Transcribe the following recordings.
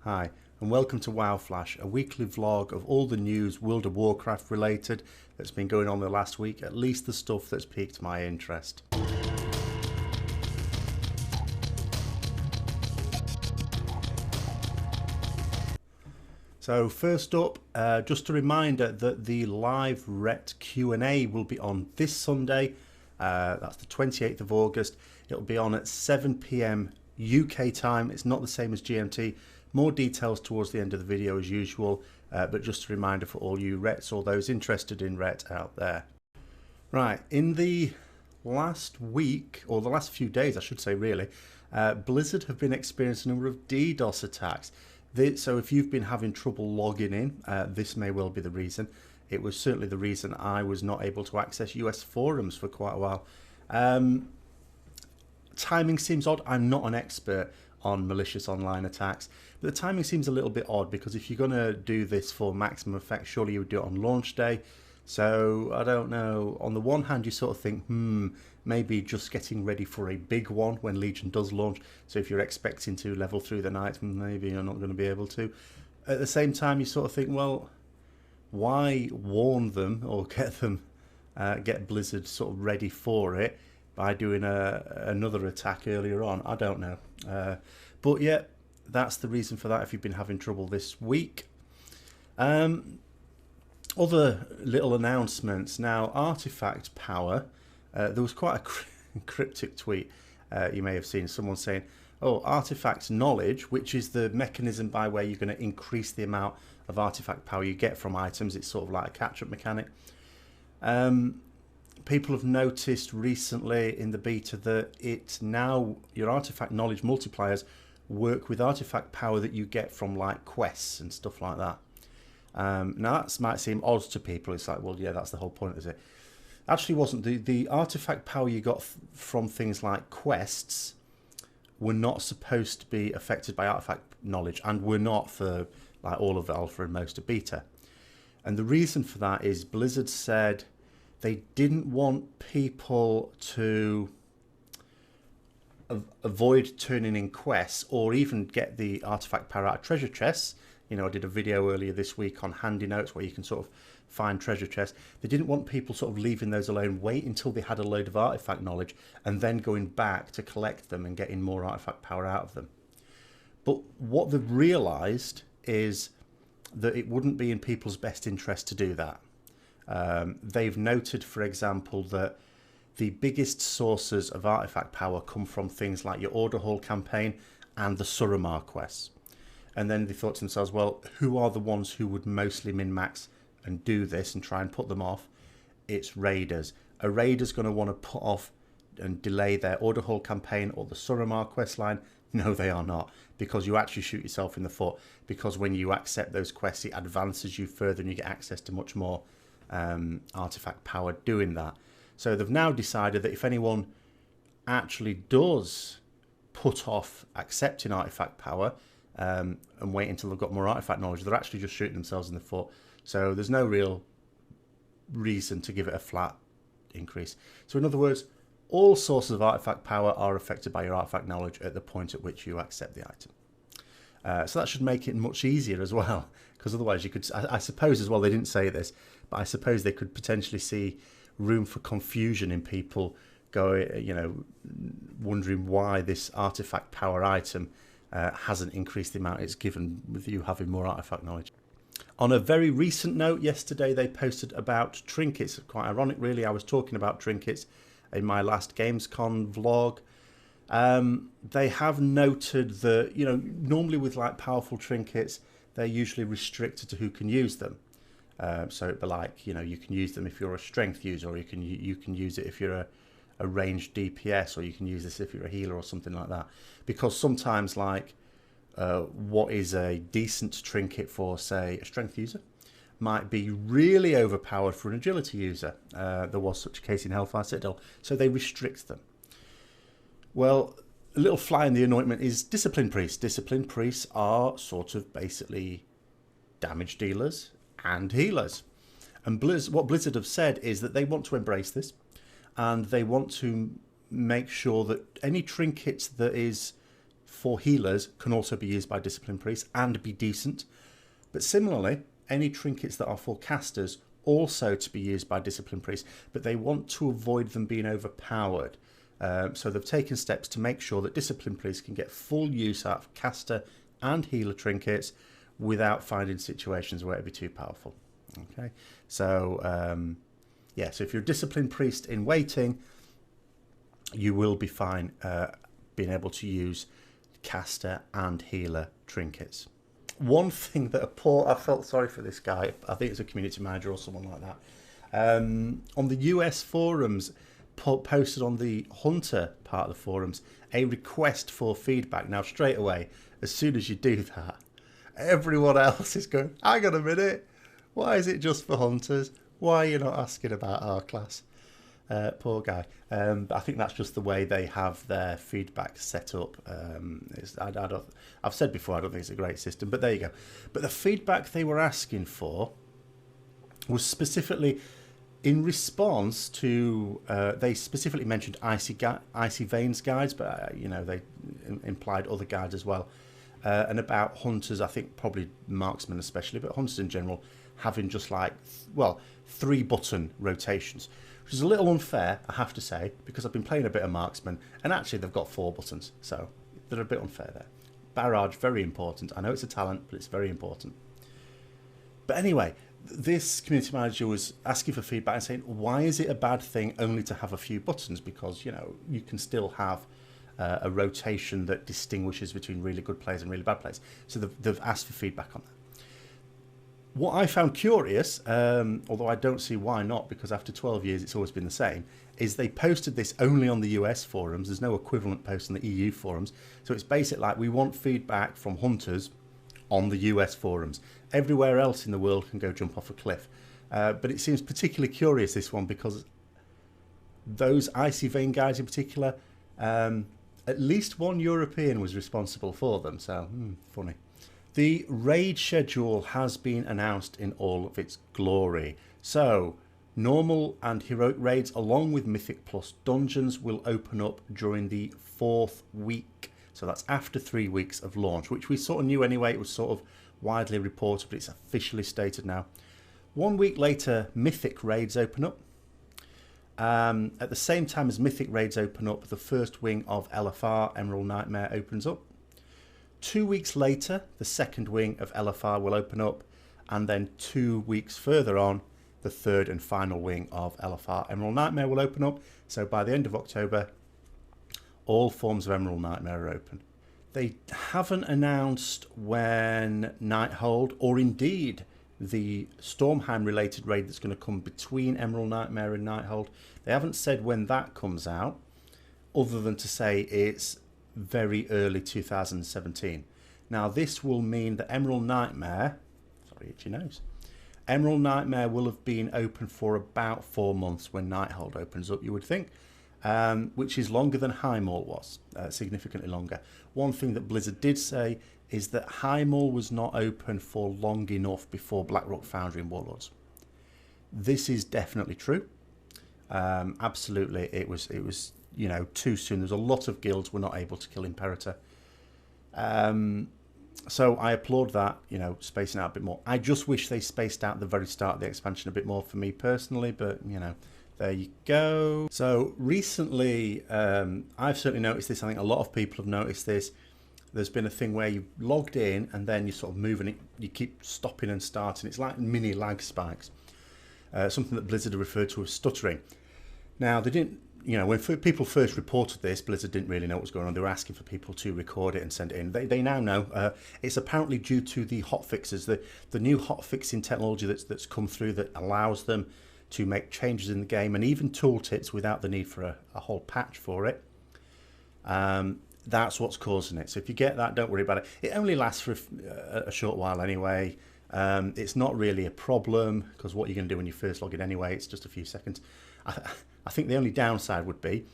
Hi, and welcome to WoW Flash, a weekly vlog of all the news World of Warcraft related that's been going on the last week, at least the stuff that's piqued my interest. So first up, just a reminder that the live RET Q&A will be on this Sunday, that's the 28th of August. It'll be on at 7 PM UK time. It's not the same as GMT. More details towards the end of the video as usual, but just a reminder for all you RETs or those interested in RET out there. Right, in the last week, or the last few days I should say really, Blizzard have been experiencing a number of DDoS attacks. So if you've been having trouble logging in, this may well be the reason. It was certainly the reason I was not able to access US forums for quite a while. Timing seems odd. I'm not an expert on malicious online attacks, but the timing seems a little bit odd because if you're going to do this for maximum effect, surely you would do it on launch day. So I don't know. On the one hand, you sort of think, maybe just getting ready for a big one when Legion does launch. So if you're expecting to level through the night, maybe you're not going to be able to. At the same time, you sort of think, well, why warn them or get Blizzard sort of ready for it by doing another attack earlier on? I don't know. But yeah, that's the reason for that if you've been having trouble this week. Other little announcements. Now, artifact power. There was quite a cryptic tweet you may have seen. Someone saying, oh, artifact knowledge, which is the mechanism by where you're going to increase the amount of artifact power you get from items. It's sort of like a catch-up mechanic. People have noticed recently in the beta that it's now your artifact knowledge multipliers work with artifact power that you get from like quests and stuff like that. Now that might seem odd to people. It's like, well, yeah, that's the whole point, is it? Actually wasn't. The artifact power you got from things like quests were not supposed to be affected by artifact knowledge, and were not for like all of the alpha and most of beta. And the reason for that is Blizzard said they didn't want people to avoid turning in quests or even get the artifact power out of treasure chests. You know, I did a video earlier this week on handy notes where you can sort of find treasure chests. They didn't want people sort of leaving those alone, wait until they had a load of artifact knowledge and then going back to collect them and getting more artifact power out of them. But what they've realised is that it wouldn't be in people's best interest to do that. They've noted, for example, that the biggest sources of artifact power come from things like your Order Hall campaign and the Suramar quests. And then they thought to themselves, well, who are the ones who would mostly min-max and do this and try and put them off? It's raiders. A raider's going to want to put off and delay their Order Hall campaign or the Suramar quest line. No, they are not, because you actually shoot yourself in the foot, because when you accept those quests, it advances you further and you get access to much more artifact power doing that. So they've now decided that if anyone actually does put off accepting artifact power and wait until they've got more artifact knowledge, they're actually just shooting themselves in the foot. So there's no real reason to give it a flat increase. So in other words, all sources of artifact power are affected by your artifact knowledge at the point at which you accept the item. So that should make it much easier as well, because otherwise you could, I suppose as well, they didn't say this, but I suppose they could potentially see room for confusion in people wondering why this artifact power item hasn't increased the amount it's given with you having more artifact knowledge. On a very recent note, yesterday they posted about trinkets. Quite ironic, really. I was talking about trinkets in my last Gamescom vlog. They have noted that, normally with like powerful trinkets, they're usually restricted to who can use them. So it'd be like, you can use them if you're a strength user, or you can use it if you're a ranged DPS, or you can use this if you're a healer or something like that. Because sometimes, like, what is a decent trinket for, say, a strength user might be really overpowered for an agility user. There was such a case in Hellfire Citadel, so they restrict them. Well, a little fly in the anointment is discipline priests. Discipline priests are sort of basically damage dealers and healers. And what Blizzard have said is that they want to embrace this, and they want to make sure that any trinkets that is for healers can also be used by discipline priests and be decent. But similarly, any trinkets that are for casters also to be used by discipline priests, but they want to avoid them being overpowered. So they've taken steps to make sure that discipline priests can get full use out of caster and healer trinkets without finding situations where it'd be too powerful. Okay, so yeah, so if you're a discipline priest in waiting, you will be fine being able to use caster and healer trinkets. One thing that I felt sorry for this guy, I think it's a community manager or someone like that, on the US forums, posted on the Hunter part of the forums a request for feedback. Now straight away, as soon as you do that, everyone else is going, hang on a minute, why is it just for Hunters? Why are you not asking about our class? Poor guy. But I think that's just the way they have their feedback set up. I've said before, I don't think it's a great system, but there you go. But the feedback they were asking for was specifically in response to, they specifically mentioned Icy Veins guides, but you know, they implied other guides as well. And about hunters, I think probably marksmen especially, but hunters in general, having just like, well, 3-button rotations, which is a little unfair, I have to say, because I've been playing a bit of marksman, and actually they've got 4 buttons, so they're a bit unfair there. Barrage, very important. I know it's a talent, but it's very important. But anyway, this community manager was asking for feedback and saying, why is it a bad thing only to have a few buttons? Because, you know, you can still have a rotation that distinguishes between really good players and really bad players. So they've asked for feedback on that. What I found curious, although I don't see why not, because after 12 years it's always been the same, is they posted this only on the US forums. There's no equivalent post on the EU forums. So it's basically like, we want feedback from hunters on the US forums. Everywhere else in the world can go jump off a cliff. But it seems particularly curious, this one, because those Icy Vein guys in particular, at least one European was responsible for them. So, funny. The raid schedule has been announced in all of its glory. So, normal and heroic raids along with Mythic Plus dungeons will open up during the 4th week. So that's after 3 weeks of launch, which we sort of knew anyway. It was sort of widely reported, but it's officially stated now. 1 week later, Mythic raids open up. At the same time as Mythic raids open up, the first wing of LFR, Emerald Nightmare, opens up. 2 weeks later, the second wing of LFR will open up, and then 2 weeks further on, the third and final wing of LFR, Emerald Nightmare, will open up. So by the end of October, all forms of Emerald Nightmare are open. They haven't announced when Nighthold, or indeed the Stormheim related raid that's going to come between Emerald Nightmare and Nighthold, they haven't said when that comes out, other than to say it's very early 2017. Now this will mean that Emerald Nightmare, sorry, itchy nose, Emerald Nightmare will have been open for about 4 months when Nighthold opens up, you would think, which is longer than High Maul was, significantly longer. One thing that Blizzard did say is that High Maul was not open for long enough before Blackrock Foundry and Warlords. This is definitely true. Absolutely, it was you know, too soon. There's a lot of guilds were not able to kill Imperator. So I applaud that, you know, spacing out a bit more. I just wish they spaced out the very start of the expansion a bit more for me personally, but, you know, there you go. So recently, I've certainly noticed this. I think a lot of people have noticed this. There's been a thing where you logged in and then you sort of move and you keep stopping and starting. It's like mini lag spikes. Something that Blizzard referred to as stuttering. Now, they didn't, you know, when people first reported this, Blizzard didn't really know what was going on. They were asking for people to record it and send it in. They now know. It's apparently due to the hotfixes, the new hotfixing technology that's come through that allows them to make changes in the game and even tooltips without the need for a whole patch for it. That's what's causing it. So if you get that, don't worry about it. It only lasts for a short while anyway. It's not really a problem because what you're going to do when you first log in anyway, it's just a few seconds. I think the only downside would be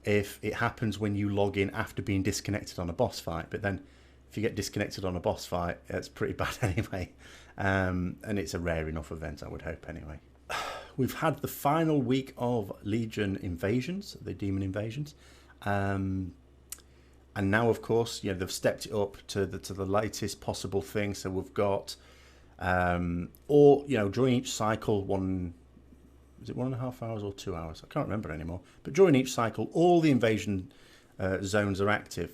if it happens when you log in after being disconnected on a boss fight. But then if you get disconnected on a boss fight, it's pretty bad anyway. And it's a rare enough event, I would hope anyway. We've had the final week of Legion invasions, the demon invasions. And now, of course, they've stepped it up to the latest possible thing. So we've got, or during each cycle, is it 1.5 hours or 2 hours? I can't remember anymore. But during each cycle, all the invasion zones are active.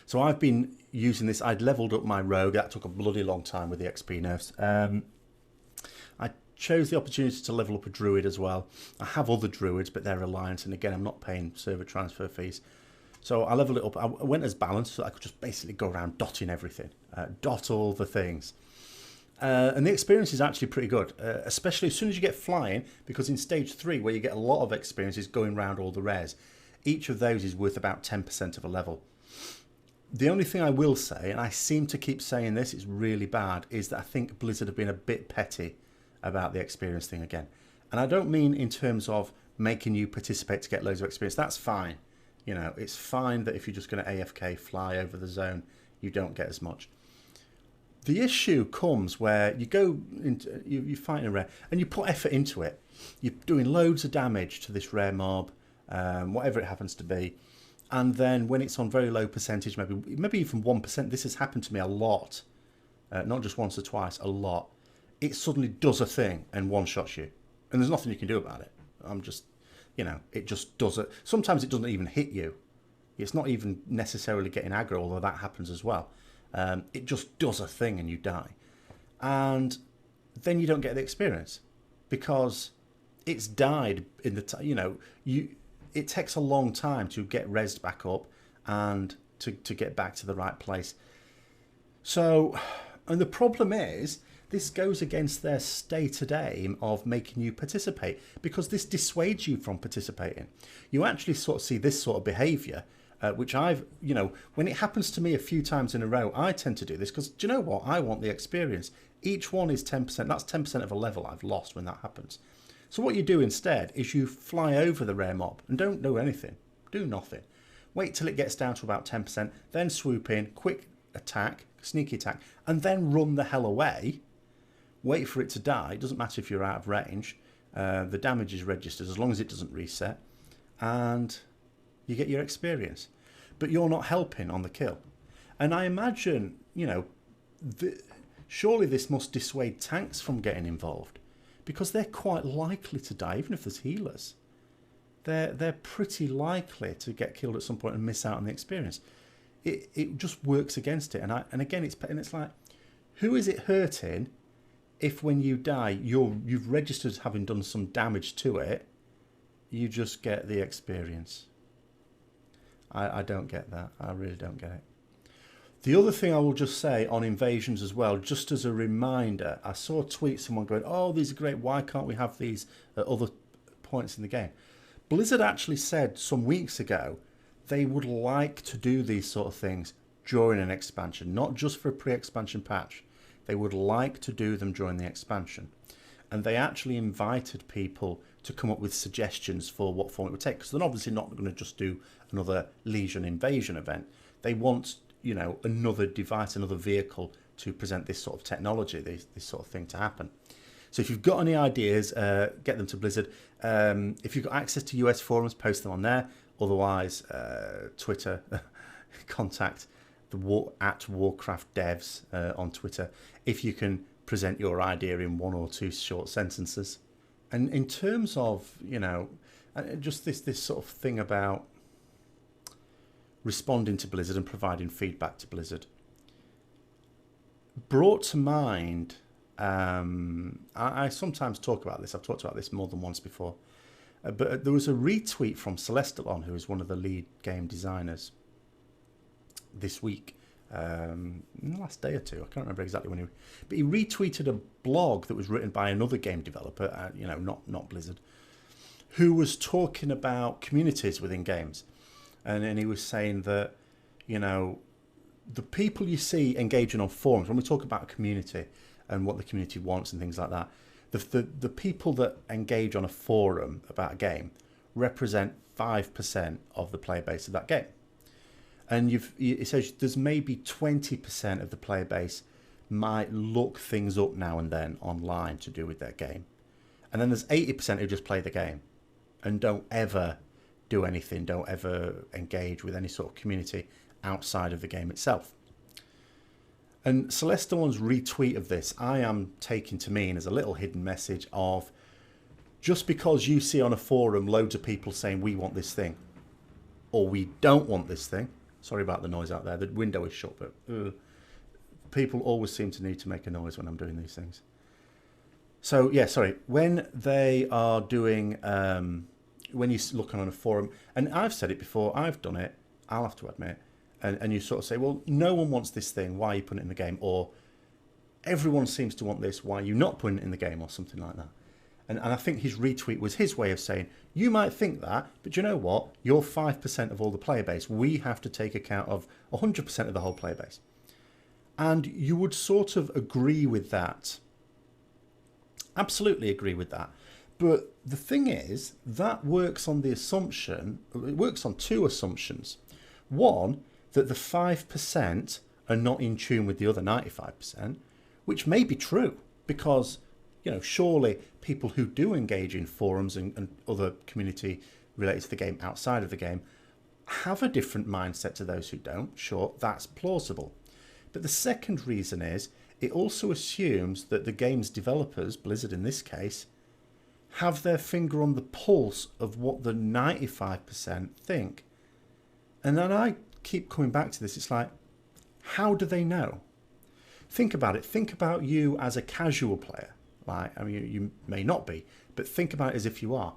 So I've been using this. I'd leveled up my rogue. That took a bloody long time with the XP nerfs. I chose the opportunity to level up a druid as well. I have other druids, but they're alliance, and again, I'm not paying server transfer fees. So I leveled it up. I went as balanced, so I could just basically go around dotting everything, dot all the things. And the experience is actually pretty good, especially as soon as you get flying, because in stage 3, where you get a lot of experience, is going around all the rares. Each of those is worth about 10% of a level. The only thing I will say, and I seem to keep saying this, it's really bad, is that I think Blizzard have been a bit petty about the experience thing again. And I don't mean in terms of making you participate to get loads of experience. That's fine. It's fine that if you're just going to AFK fly over the zone, you don't get as much. The issue comes where you go into, you're fighting a rare, and you put effort into it. You're doing loads of damage to this rare mob, whatever it happens to be. And then when it's on very low percentage, maybe even 1%, this has happened to me a lot, not just once or twice, a lot. It suddenly does a thing and one-shots you. And there's nothing you can do about it. It just does it. Sometimes it doesn't even hit you. It's not even necessarily getting aggro, although that happens as well. It just does a thing and you die. And then you don't get the experience because it's died in the it takes a long time to get rezzed back up and to get back to the right place. So, and the problem is, this goes against their stated aim of making you participate, because this dissuades you from participating. You actually sort of see this sort of behaviour, which I've, when it happens to me a few times in a row, I tend to do this because, do you know what? I want the experience. Each one is 10%. That's 10% of a level I've lost when that happens. So what you do instead is you fly over the rare mob and don't do anything. Do nothing. Wait till it gets down to about 10%, then swoop in, quick attack, sneaky attack, and then run the hell away. Wait for it to die. It doesn't matter if you're out of range. The damage is registered as long as it doesn't reset. And you get your experience. But you're not helping on the kill. And I imagine, surely this must dissuade tanks from getting involved, because they're quite likely to die, even if there's healers. They're pretty likely to get killed at some point and miss out on the experience. It just works against it. And again, it's like, who is it hurting if when you die, you've registered as having done some damage to it, you just get the experience? I don't get that. I really don't get it. The other thing I will just say on invasions as well, just as a reminder, I saw a tweet, someone going, oh, these are great, why can't we have these at other points in the game? Blizzard actually said some weeks ago they would like to do these sort of things during an expansion, not just for a pre-expansion patch. They would like to do them during the expansion. And they actually invited people to come up with suggestions for what form it would take, because they're obviously not going to just do another Legion invasion event. They want, another device, another vehicle to present this sort of technology, this sort of thing to happen. So if you've got any ideas, get them to Blizzard. If you've got access to US forums, post them on there. Otherwise, Twitter, contact at Warcraft devs on Twitter if you can present your idea in 1 or 2 short sentences. And in terms of, just this sort of thing about responding to Blizzard and providing feedback to Blizzard, brought to mind, I sometimes talk about this, I've talked about this more than once before, but there was a retweet from Celestalon, who is one of the lead game designers, this week, in the last day or two, I can't remember exactly when but he retweeted a blog that was written by another game developer, not Blizzard, who was talking about communities within games. And he was saying that, the people you see engaging on forums, when we talk about a community and what the community wants and things like that, the people that engage on a forum about a game represent 5% of the player base of that game. And it says there's maybe 20% of the player base might look things up now and then online to do with their game. And then there's 80% who just play the game and don't ever do anything, don't ever engage with any sort of community outside of the game itself. And Celestial's retweet of this, I am taking to mean as a little hidden message of, just because you see on a forum loads of people saying we want this thing, or we don't want this thing. Sorry about the noise out there. The window is shut, but people always seem to need to make a noise when I'm doing these things. So yeah, sorry. When they are doing, when you're looking on a forum, and I've said it before, I've done it, I'll have to admit, and you sort of say, well, no one wants this thing, why are you putting it in the game? Or everyone seems to want this, why are you not putting it in the game? Or something like that. And I think his retweet was his way of saying, you might think that, but you know what? You're 5% of all the player base. We have to take account of 100% of the whole player base. And you would sort of agree with that. Absolutely agree with that. But the thing is, that works on the assumption, it works on two assumptions. One, that the 5% are not in tune with the other 95%, which may be true, because, you know, surely people who do engage in forums and other community related to the game outside of the game have a different mindset to those who don't. Sure, that's plausible. But the second reason is, it also assumes that the game's developers, Blizzard in this case, have their finger on the pulse of what the 95% think. And then I keep coming back to this. It's like, how do they know? Think about it. Think about you as a casual player. Like, I mean, you may not be, but think about it as if you are.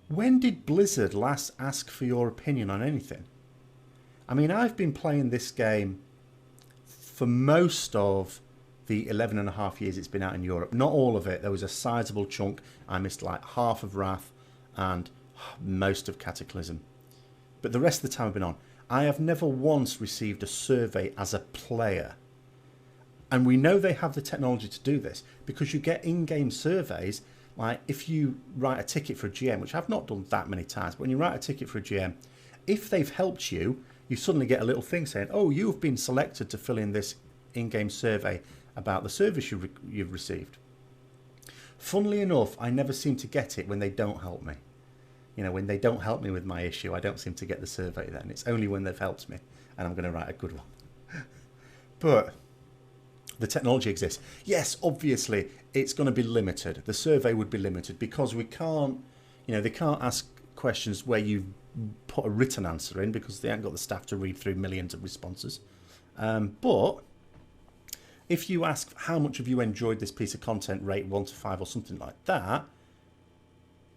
When did Blizzard last ask for your opinion on anything? I mean, I've been playing this game for most of the 11 and a half years it's been out in Europe. Not all of it. There was a sizable chunk. I missed like half of Wrath and most of Cataclysm. But the rest of the time I've been on, I have never once received a survey as a player. And we know they have the technology to do this, because you get in-game surveys. Like if you write a ticket for a GM, which I've not done that many times, but when you write a ticket for a GM, if they've helped you, you suddenly get a little thing saying, oh, you've been selected to fill in this in-game survey about the service you've received. Funnily enough, I never seem to get it when they don't help me. You know, when they don't help me with my issue, I don't seem to get the survey then. It's only when they've helped me, and I'm going to write a good one. But the technology exists. Yes, obviously, it's going to be limited. The survey would be limited because we can't, you know, they can't ask questions where you put a written answer in because they haven't got the staff to read through millions of responses. But if you ask how much have you enjoyed this piece of content, rate 1 to 5 or something like that,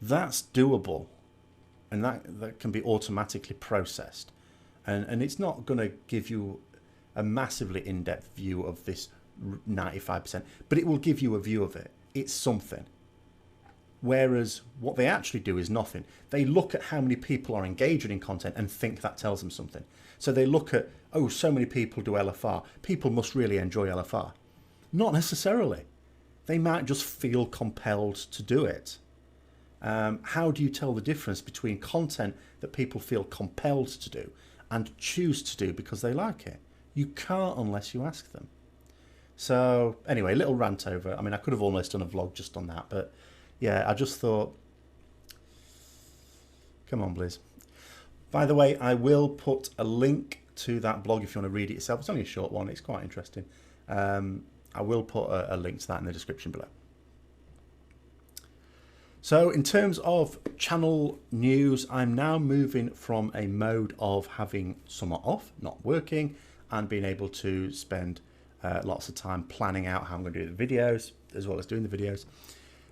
that's doable. And that can be automatically processed. And it's not going to give you a massively in-depth view of this 95%, but it will give you a view of it. It's something. Whereas what they actually do is nothing. They look at how many people are engaging in content and think that tells them something. So they look at, oh, so many people do LFR. People must really enjoy LFR. Not necessarily. They might just feel compelled to do it. How do you tell the difference between content that people feel compelled to do and choose to do because they like it? You can't unless you ask them. So anyway, little rant over. I mean, I could have almost done a vlog just on that, but yeah, I just thought, come on, Blizz. By the way, I will put a link to that blog if you want to read it yourself. It's only a short one. It's quite interesting. I will put a link to that in the description below. So in terms of channel news, I'm now moving from a mode of having summer off, not working, and being able to spend lots of time planning out how I'm going to do the videos, as well as doing the videos.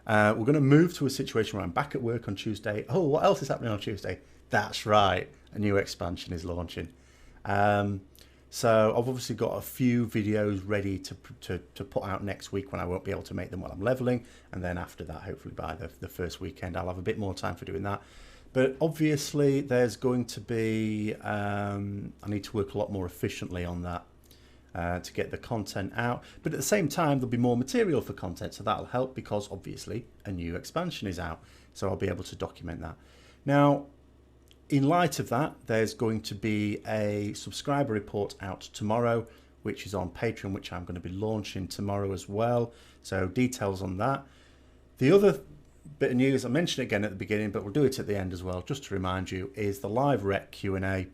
We're going to move to a situation where I'm back at work on Tuesday. Oh, what else is happening on Tuesday? That's right, a new expansion is launching. So I've obviously got a few videos ready to put out next week when I won't be able to make them while I'm leveling. And then after that, hopefully by the first weekend, I'll have a bit more time for doing that. But obviously there's going to be, I need to work a lot more efficiently on that to get the content out. But at the same time, there'll be more material for content. So that'll help because obviously a new expansion is out. So I'll be able to document that. Now, in light of that, there's going to be a subscriber report out tomorrow, which is on Patreon, which I'm going to be launching tomorrow as well. So details on that. The other bit of news, I mentioned it again at the beginning, but we'll do it at the end as well, just to remind you, is the live rec Q&A.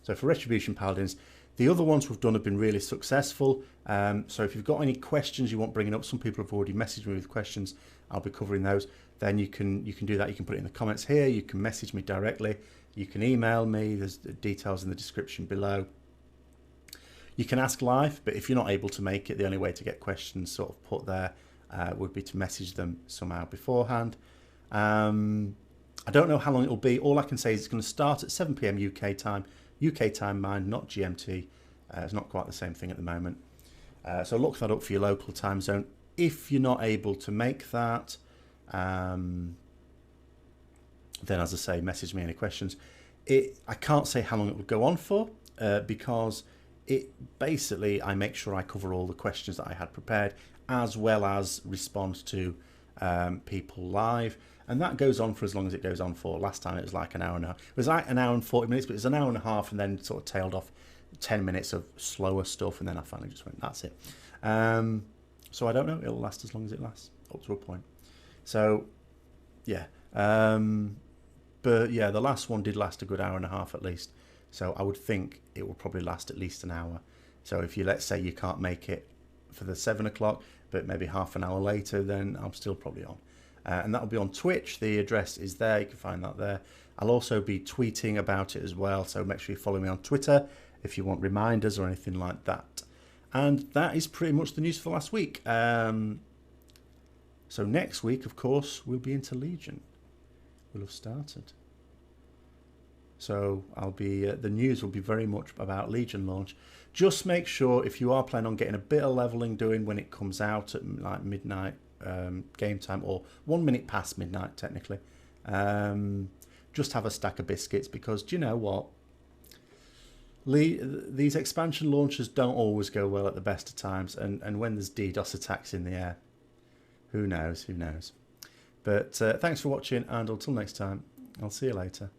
So for Retribution Paladins, the other ones we've done have been really successful. So if you've got any questions you want bringing up, some people have already messaged me with questions, I'll be covering those. Then you can do that. You can put it in the comments here. You can message me directly. You can email me. There's details in the description below. You can ask live, but if you're not able to make it, the only way to get questions sort of put there would be to message them somehow beforehand. I don't know how long it will be. All I can say is it's going to start at 7 PM UK time. UK time, mind, not GMT. It's not quite the same thing at the moment. So look that up for your local time zone. If you're not able to make that, then as I say, message me any questions. I can't say how long it will go on for because basically I make sure I cover all the questions that I had prepared as well as respond to people live, and that goes on for as long as it goes on for. Last time it was like an hour and a half. It was like an hour and 40 minutes, but it was an hour and a half, and then sort of tailed off 10 minutes of slower stuff, and then I finally just went, that's it. So I don't know, it'll last as long as it lasts, up to a point. So yeah, but yeah, the last one did last a good hour and a half at least, so I would think it will probably last at least an hour. So if you, let's say you can't make it for the 7 o'clock, but maybe half an hour later, then I'm still probably on. And that'll be on Twitch. The address is there. You can find that there. I'll also be tweeting about it as well, so make sure you follow me on Twitter if you want reminders or anything like that. And that is pretty much the news for last week. So next week, of course, we'll be into Legion. We'll have started. So I'll be the news will be very much about Legion launch. Just make sure, if you are planning on getting a bit of leveling doing when it comes out at like midnight game time, or 1 minute past midnight technically, just have a stack of biscuits, because do you know what? These expansion launches don't always go well at the best of times, and when there's DDoS attacks in the air, who knows? But thanks for watching, and until next time, I'll see you later.